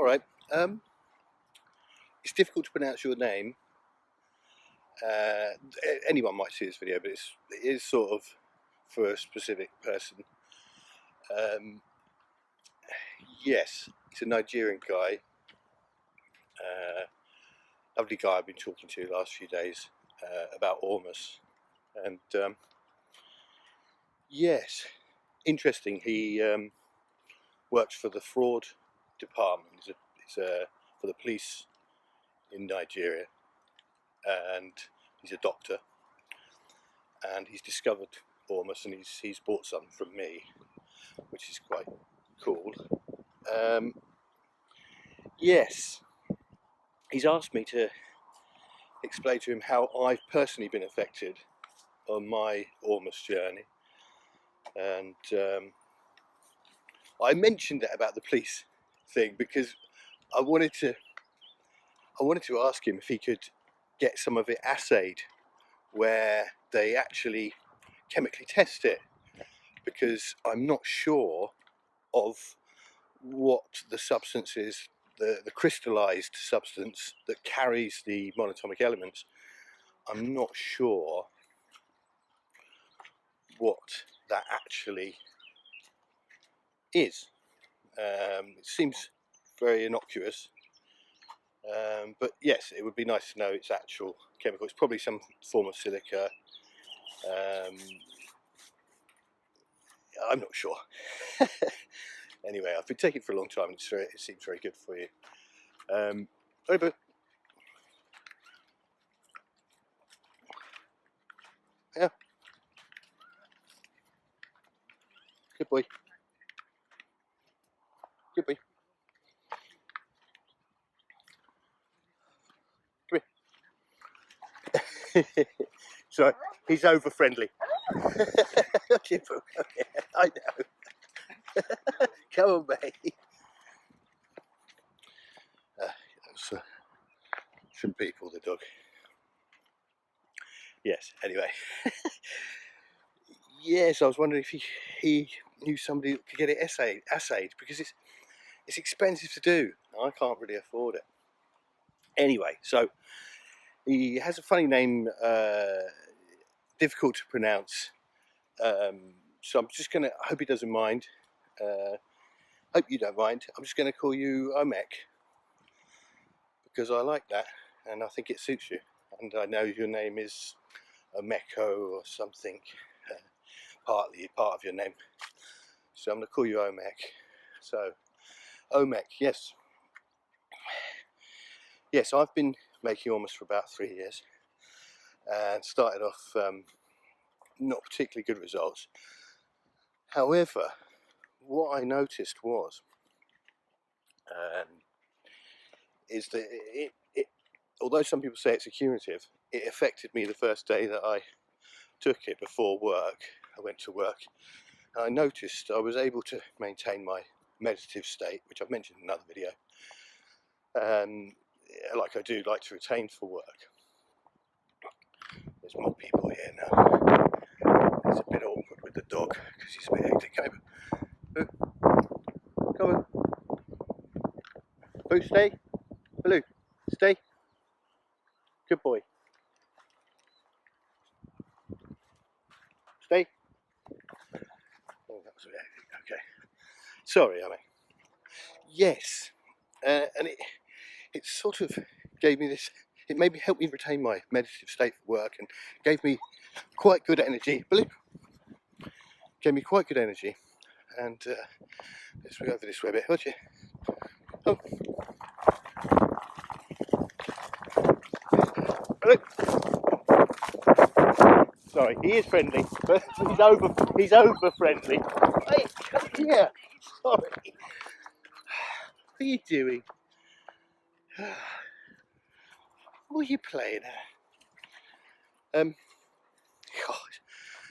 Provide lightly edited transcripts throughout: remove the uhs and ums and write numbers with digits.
Alright, it's difficult to pronounce your name. Anyone might see this video, but it is sort of for a specific person. Yes, it's a Nigerian guy. Lovely guy I've been talking to the last few days about Ormus. And yes, interesting. He works for the fraud department. He's for the police in Nigeria, and he's a doctor. And he's discovered Ormus, and he's bought some from me, which is quite cool. Yes, he's asked me to explain to him how I've personally been affected on my Ormus journey, and I mentioned that about the police thing because I wanted to ask him if he could get some of it assayed, where they actually chemically test it, because I'm not sure of what the substance is, the crystallized substance that carries the monatomic elements. I'm not sure what that actually is. It seems very innocuous, but yes, it would be nice to know its actual chemical. It's probably some form of silica. I'm not sure. Anyway, I've been taking it for a long time, and it seems very good for you. Over. Yeah. Good boy. Good boy. Come here. Sorry, he's over friendly. I know. Come on, mate. That's some people, the dog. Yes, anyway. Yes, I was wondering if he knew somebody that could get it assayed, because it's expensive to do. I can't really afford it. Anyway, so he has a funny name, difficult to pronounce. So I'm just gonna, I hope he doesn't mind. Hope you don't mind. I'm just gonna call you Omek, because I like that and I think it suits you. And I know your name is Omeko or something, part of your name. So I'm gonna call you Omek. So Omek, yes. Yes, I've been making Ormus for about 3 years, and started off not particularly good results. However, what I noticed was is that it, although some people say it's a curative, it affected me the first day that I took it before work. I went to work, and I noticed I was able to maintain my meditative state, which I've mentioned in another video, like I do like to retain for work. There's more people here now. It's a bit awkward with the dog because he's a bit hectic. Come on. Boo, stay. Baloo, stay. Good boy. Stay. Oh, that was a bit hectic. Okay. Sorry, Amy. Yes. And it sort of gave me this, it made me help me retain my meditative state for work, and gave me quite good energy. Baloo. Gave me quite good energy. And let's go over this way a bit, won't you? Oh. Hello. Sorry, he is friendly, but he's over friendly. Hey, come here. Sorry. What are you doing? What are you playing at? God,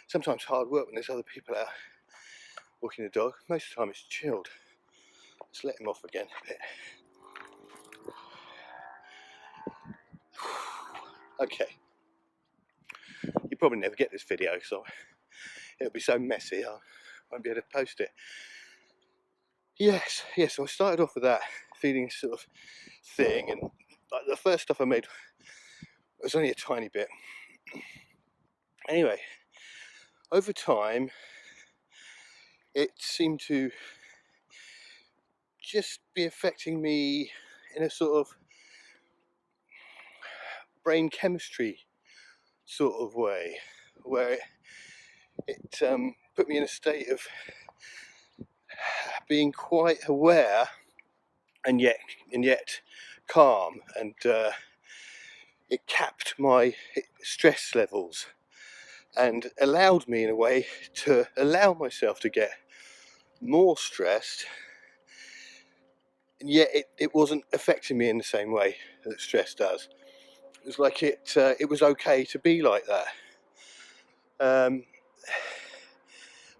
sometimes hard work when there's other people out walking the dog. Most of the time it's chilled. Let's let him off again a bit. Okay. You probably never get this video, so it'll be so messy I won't be able to post it. Yes, so I started off with that, feeling sort of thing, and like the first stuff I made was only a tiny bit. Anyway, over time it seemed to just be affecting me in a sort of brain chemistry sort of way, where it put me in a state of being quite aware and yet calm, and it capped my stress levels and allowed me in a way to allow myself to get more stressed, and yet it wasn't affecting me in the same way that stress does. It was like it was okay to be like that,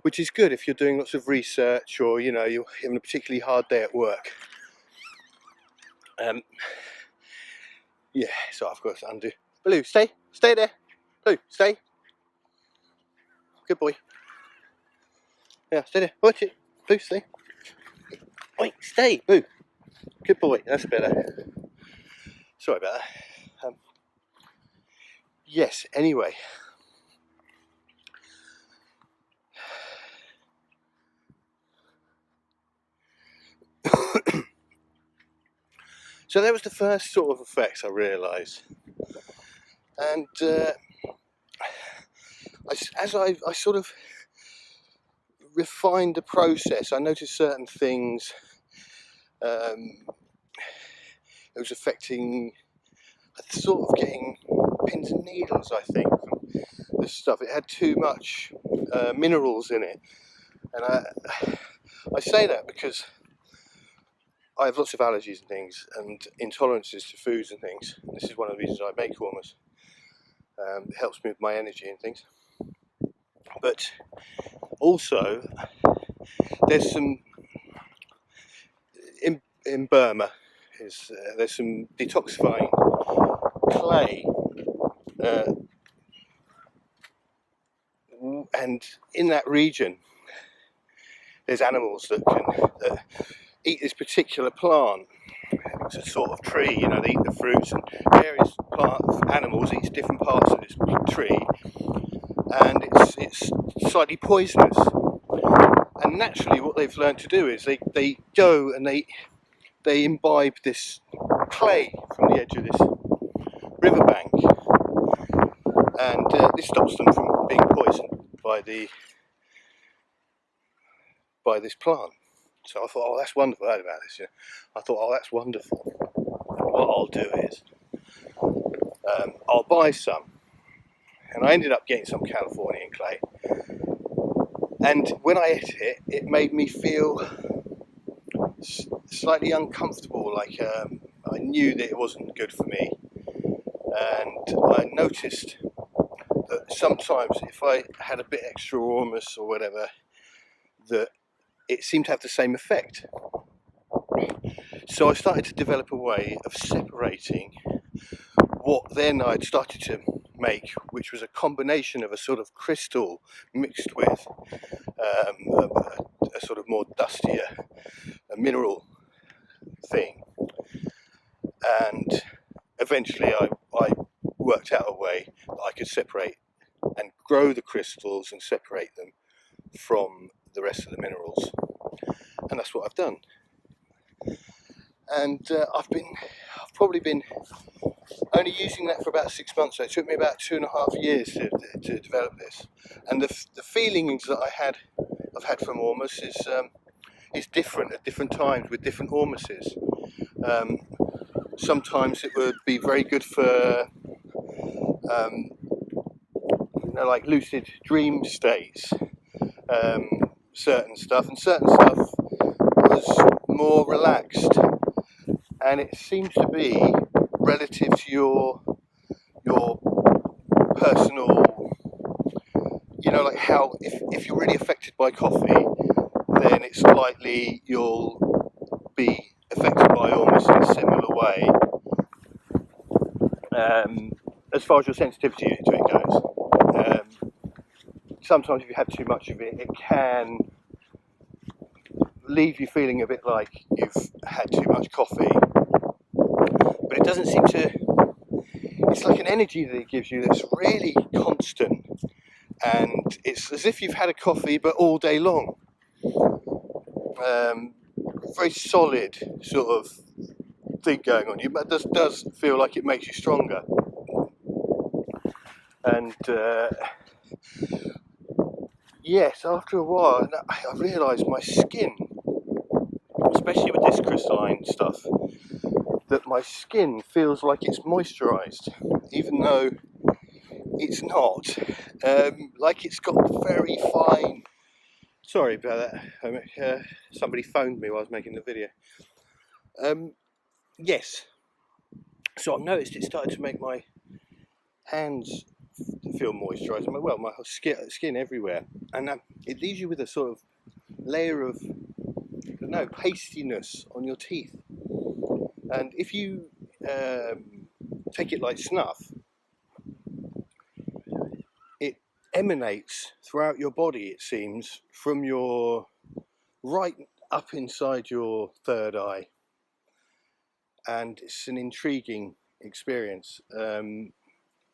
which is good if you're doing lots of research, or you're having a particularly hard day at work. Yeah, so I've got to undo. Blue, stay there. Blue, stay. Good boy. Yeah, stay there. Watch it. Blue, stay. Wait, stay. Blue. Good boy. That's better. Sorry about that. Yes. Anyway. So that was the first sort of effects I realised, and as I sort of refined the process, I noticed certain things. It was affecting, sort of getting pins and needles, I think, from this stuff. It had too much minerals in it, and I say that because I have lots of allergies and things, and intolerances to foods and things. This is one of the reasons I make Ormus. It helps me with my energy and things. But also, there's some in Burma. There's some detoxifying clay, and in that region, there's animals that can eat this particular plant. It's a sort of tree, they eat the fruits, and various animals eat different parts of this tree, and it's slightly poisonous. And naturally, what they've learned to do is they go and they imbibe this clay from the edge of this riverbank, and this stops them from being poisoned by this plant. So I thought, oh, that's wonderful. I heard about this. I thought, oh, that's wonderful. What I'll do is I'll buy some, and I ended up getting some Californian clay. And when I ate it, it made me feel slightly uncomfortable, like I knew that it wasn't good for me. And I noticed that sometimes if I had a bit extra Ormus or whatever, that it seemed to have the same effect. So I started to develop a way of separating what then I'd started to make, which was a combination of a sort of crystal mixed with a sort of more dustier mineral thing. And eventually I worked out a way that I could separate and grow the crystals and separate them from the rest of the minerals, and that's what I've done. And I've probably been only using that for about 6 months. So it took me about 2.5 years to develop this. And the feelings that I've had from Ormus is different at different times with different Ormuses. Sometimes it would be very good for like lucid dream states, certain stuff, and certain stuff was more relaxed, and it seems to be relative to your personal, like how if you're really affected by coffee, then it's likely you'll be affected by almost in a similar way, as far as your sensitivity to it goes. Sometimes if you have too much of it, it can leave you feeling a bit like you've had too much coffee, but it doesn't seem to. It's like an energy that it gives you that's really constant, and it's as if you've had a coffee but all day long. Very solid sort of thing going on. It does feel like it makes you stronger, and yes, after a while, I realised my skin, especially with this crystalline stuff, that my skin feels like it's moisturised, even though it's not. Like it's got very fine. Sorry about that. Somebody phoned me while I was making the video. Yes. So I've noticed it started to make my hands feel moisturised. Well, my skin everywhere, and it leaves you with a sort of layer of, I don't know, pastiness on your teeth. And if you take it like snuff, it emanates throughout your body, it seems, from your right up inside your third eye, and it's an intriguing experience.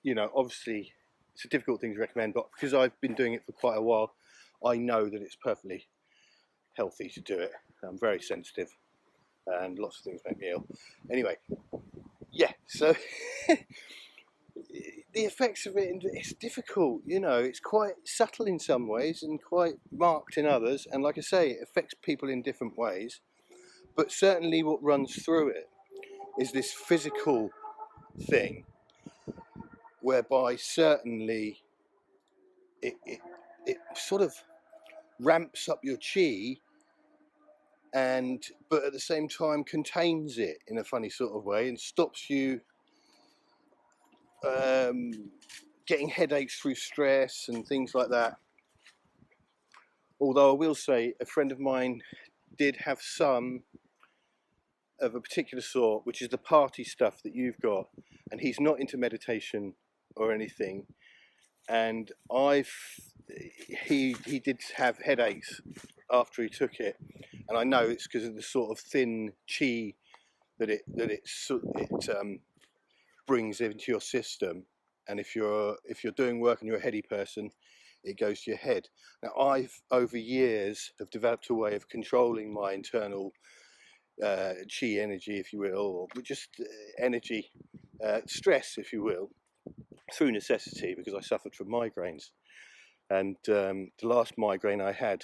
You know, obviously it's a difficult thing to recommend, but because I've been doing it for quite a while, I know that it's perfectly healthy to do it. I'm very sensitive and lots of things make me ill. Anyway, yeah, so the effects of it, it's difficult, you know, it's quite subtle in some ways and quite marked in others, and like I say, it affects people in different ways, but certainly what runs through it is this physical thing whereby certainly it sort of ramps up your chi, and but at the same time contains it in a funny sort of way and stops you getting headaches through stress and things like that. Although I will say a friend of mine did have some of a particular sort, which is the party stuff that you've got, and he's not into meditation or anything, and he did have headaches after he took it, and I know it's because of the sort of thin chi that it brings into your system, and if you're doing work and you're a heady person, it goes to your head. Now I've over years have developed a way of controlling my internal chi energy, if you will, or just energy, stress, if you will, through necessity, because I suffered from migraines. And the last migraine I had,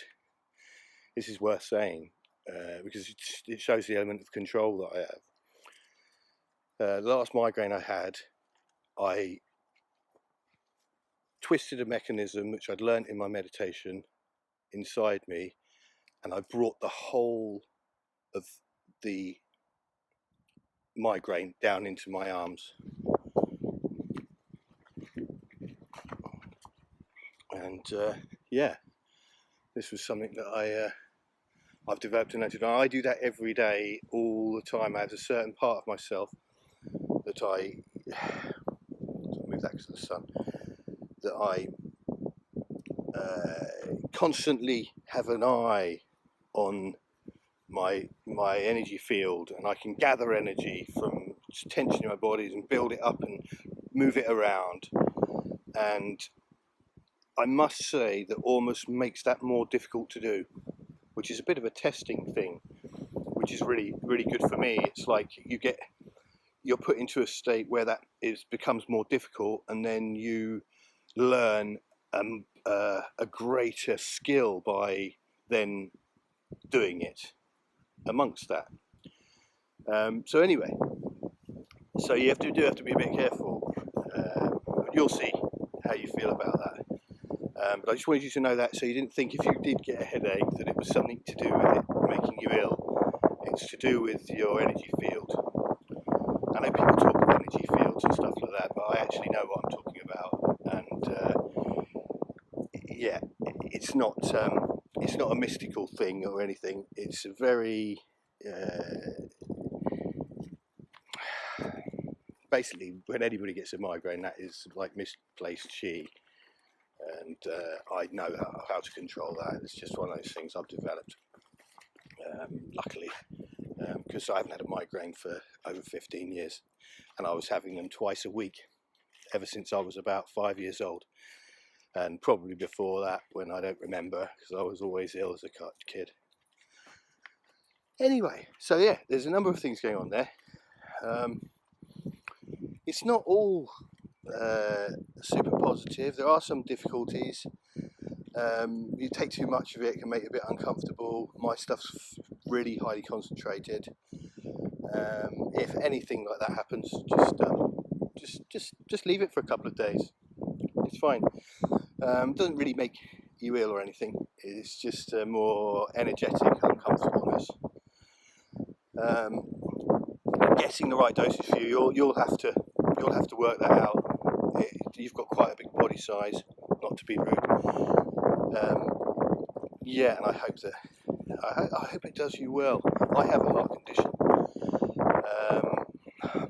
this is worth saying, because it shows the element of control that I have. The last migraine I had, I twisted a mechanism which I'd learnt in my meditation inside me, and I brought the whole of the migraine down into my arms. And yeah, this was something that I've developed an attitude. I do that every day, all the time. I have a certain part of myself that I move that because of the sun, that I constantly have an eye on my energy field, and I can gather energy from tension in my bodies and build it up and move it around. And I must say that Ormus makes that more difficult to do, which is a bit of a testing thing, which is really, really good for me. It's like you're put into a state where that becomes more difficult, and then you learn a greater skill by then doing it amongst that. So anyway, so you have to be a bit careful. You'll see how you feel about that. But I just wanted you to know that, so you didn't think if you did get a headache that it was something to do with it making you ill. It's to do with your energy field. I know people talk of energy fields and stuff like that, but I actually know what I'm talking about. And yeah, it's not a mystical thing or anything. It's a very basically, when anybody gets a migraine, that is like misplaced chi, and I know how to control that. It's just one of those things I've developed. luckily, because I haven't had a migraine for over 15 years, and I was having them twice a week ever since I was about 5 years old, and probably before that, when I don't remember, because I was always ill as a kid. Anyway, so yeah, there's a number of things going on there. It's not all super positive. There are some difficulties. You take too much of it, it can make you a bit uncomfortable. My stuff's really highly concentrated. If anything like that happens, just leave it for a couple of days. It's fine. Doesn't really make you ill or anything. It's just a more energetic uncomfortableness. Getting the right dosage for you, you'll have to work that out. You've got quite a big body size, not to be rude. Yeah, and I hope it does you well. I have a heart condition.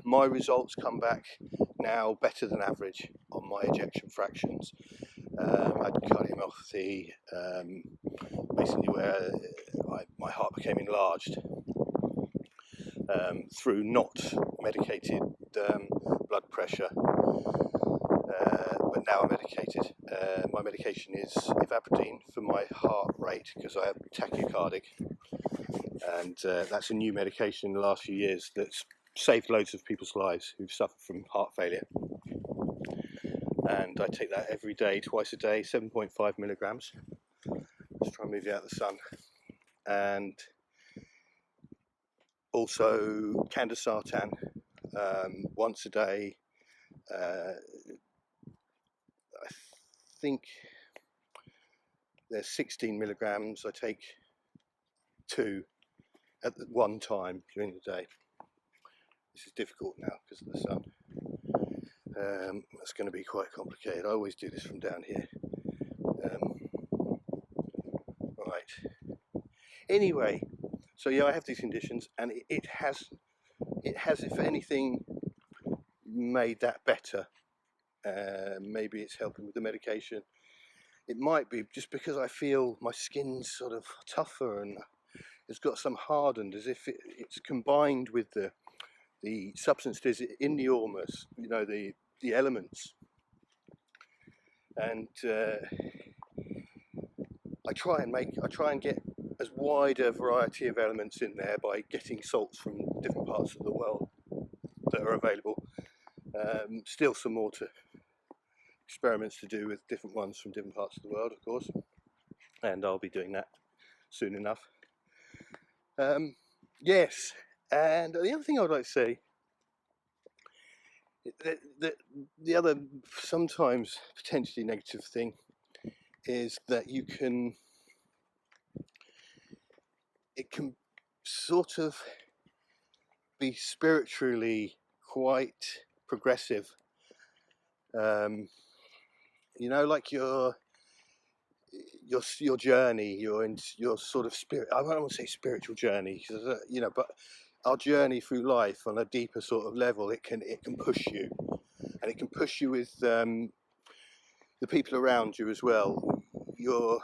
My results come back now better than average on my ejection fractions. I had cardiomyopathy, basically where my heart became enlarged through not medicated blood pressure, but now I'm medicated. My medication is ivabradine for my heart rate because I have tachycardic, and that's a new medication in the last few years that's saved loads of people's lives who've suffered from heart failure. And I take that every day, twice a day, 7.5 milligrams. Just try and move you out of the sun. And also candesartan once a day. I think there's 16 milligrams. I take 2 at one time during the day. This is difficult now because of the sun. That's going to be quite complicated. I always do this from down here. Right. Anyway, so yeah, I have these conditions, and it has, if anything, made that better. Maybe it's helping with the medication. It might be just because I feel my skin's sort of tougher and it's got some hardened, as if it's combined with the substances in the Ormus, you know, the elements. And I try and get as wide a variety of elements in there by getting salts from different parts of the world that are available. Still some more experiments to do with different ones from different parts of the world, of course, and I'll be doing that soon enough. Yes, and the other thing I would like to say, the other sometimes potentially negative thing is that it can sort of be spiritually quite progressive. You know, like your journey, your sort of spirit. I don't want to say spiritual journey, you know, but our journey through life on a deeper sort of level. It can push you, and it can push you with the people around you as well. Your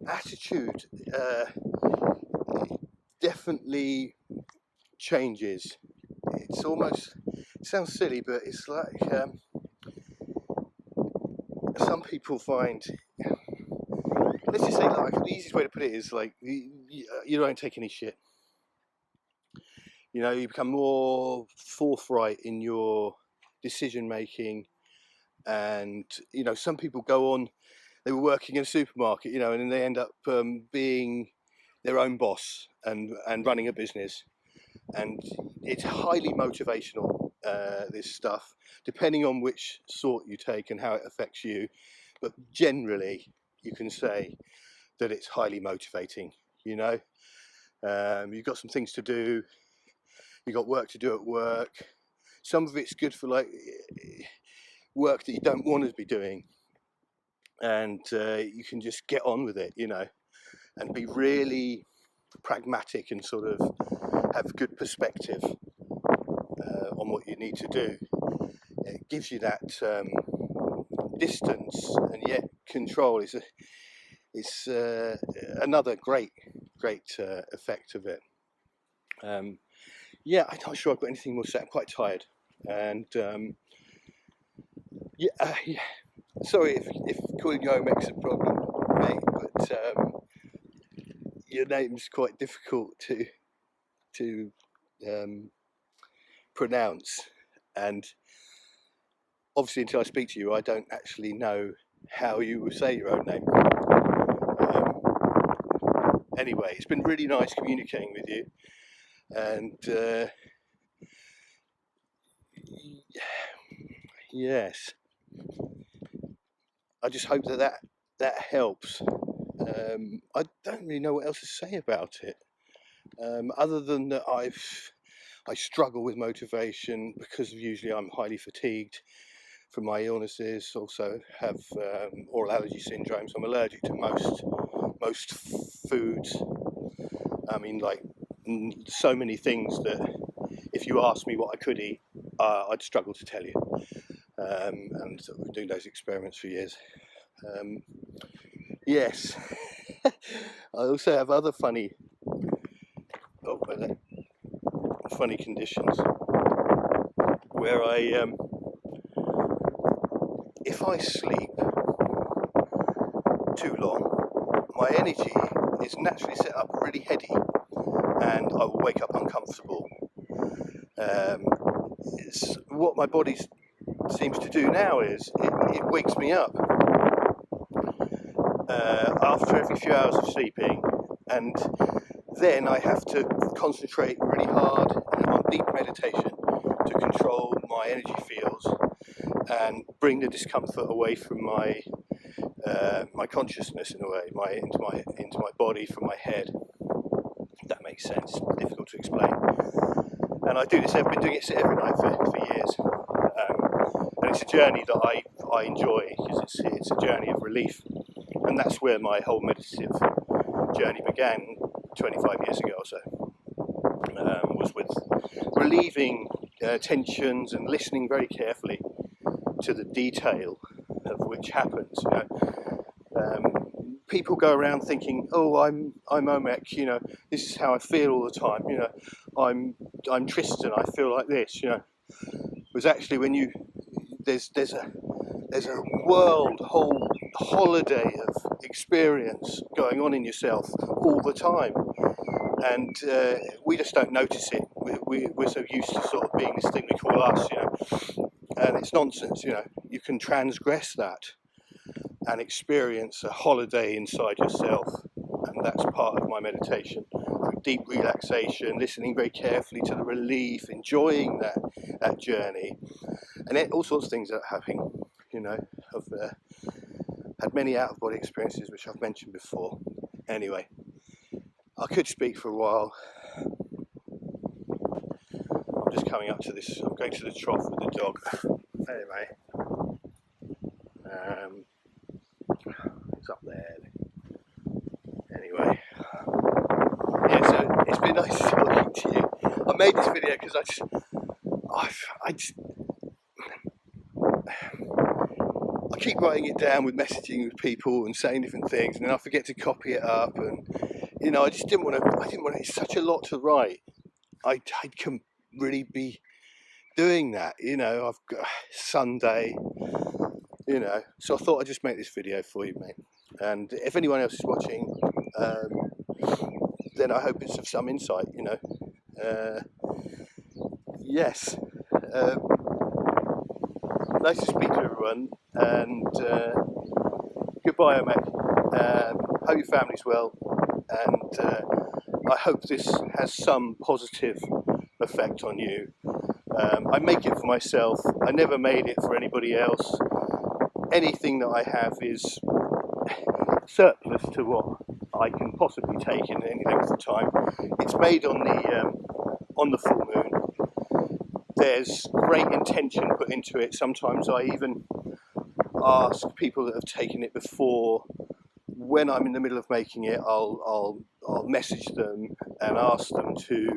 attitude definitely changes. It's almost, it sounds silly, but it's like some people find, let's just say, like, the easiest way to put it is like you don't take any shit. You know, you become more forthright in your decision making, and you know, some people go on. They were working in a supermarket, you know, and then they end up being their own boss and running a business, and it's highly motivational. This stuff, depending on which sort you take and how it affects you, but generally, you can say that it's highly motivating. You know, you've got some things to do. You've got work to do at work. Some of it's good for like work that you don't want to be doing, and you can just get on with it, you know, and be really pragmatic and sort of have good perspective on what you need to do. It gives you that distance and yet control. It's another great effect of it. Yeah, I'm not sure I've got anything more to say. I'm quite tired, and yeah. Sorry if calling you home makes a problem, mate, but your name's quite difficult to pronounce, and obviously until I speak to you, I don't actually know how you will say your own name. Anyway, it's been really nice communicating with you, and yes, I just hope that helps. I don't really know what else to say about it, other than that I struggle with motivation because usually I'm highly fatigued from my illnesses. Also have oral allergy syndrome, so I'm allergic to most foods. I mean, like so many things that if you asked me what I could eat, I'd struggle to tell you. And so we've been doing those experiments for years. Yes. I also have other funny conditions where if I sleep too long, my energy is naturally set up really heady, and I will wake up uncomfortable. It's what my body seems to do now is it wakes me up after every few hours of sleeping, and then I have to concentrate really hard on deep meditation to control my energy fields and bring the discomfort away from my consciousness in a way, into my body from my head. If that makes sense. It's difficult to explain. And I do this. I've been doing it every night for years, and it's a journey that I enjoy because it's a journey of relief, and that's where my whole meditative journey began 25 years ago or so. Was with relieving tensions and listening very carefully to the detail of which happens. People go around thinking, "Oh, I'm Omek. This is how I feel all the time. I'm Tristan. I feel like this." Was actually when there's a whole holiday of experience going on in yourself all the time, and we just don't notice it. We're so used to sort of being this thing we call us, and it's nonsense. You can transgress that and experience a holiday inside yourself, and that's part of my meditation. Deep relaxation, listening very carefully to the relief, enjoying that journey, and all sorts of things that are happening. I've had many out-of-body experiences, which I've mentioned before. Anyway, I could speak for a while. I'm just coming up to this. I'm going to the trough with the dog. Anyway, it's up there. Anyway, yeah. So it's been nice talking to you. I made this video because I keep writing it down with messaging with people and saying different things, and then I forget to copy it up, and I just didn't want to. It's such a lot to write. I can really be doing that. I've got Sunday. So I thought I'd just make this video for you, mate. And if anyone else is watching, then I hope it's of some insight. Yes. Nice to speak to everyone, and goodbye, Omek. Hope your family's well, and I hope this has some positive effect on you. I make it for myself. I never made it for anybody else. Anything that I have is surplus to what I can possibly take in any length of time. It's made on the full moon. There's great intention put into it. Sometimes I even ask people that have taken it before, when I'm in the middle of making it, I'll message them and ask them to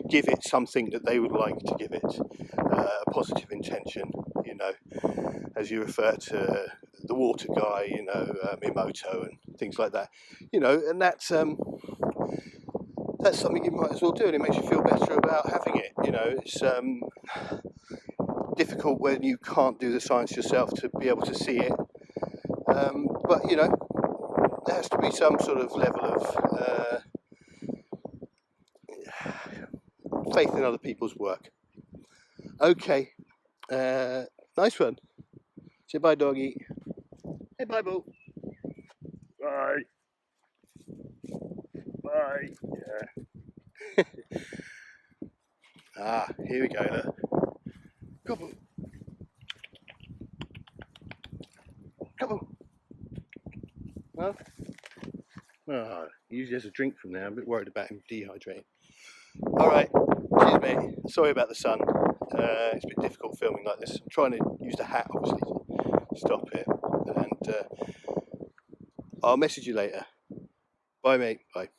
give it something that they would like to give it, a positive intention, as you refer to the water guy, Mimoto and things like that, and that's that's something you might as well do, and it makes you feel better about having it. You know, it's difficult when you can't do the science yourself to be able to see it, but you know, there has to be some sort of level of faith in other people's work. Okay, nice one. Say bye, doggy. Hey, bye, Boo. Bye. Bye. Yeah. Here we go. Look. Come on. Come on. Well, he usually has a drink from there. I'm a bit worried about him dehydrating. Alright, cheers mate. Sorry about the sun. It's a bit difficult filming like this. I'm trying to use the hat obviously to stop it. And I'll message you later. Bye mate. Bye.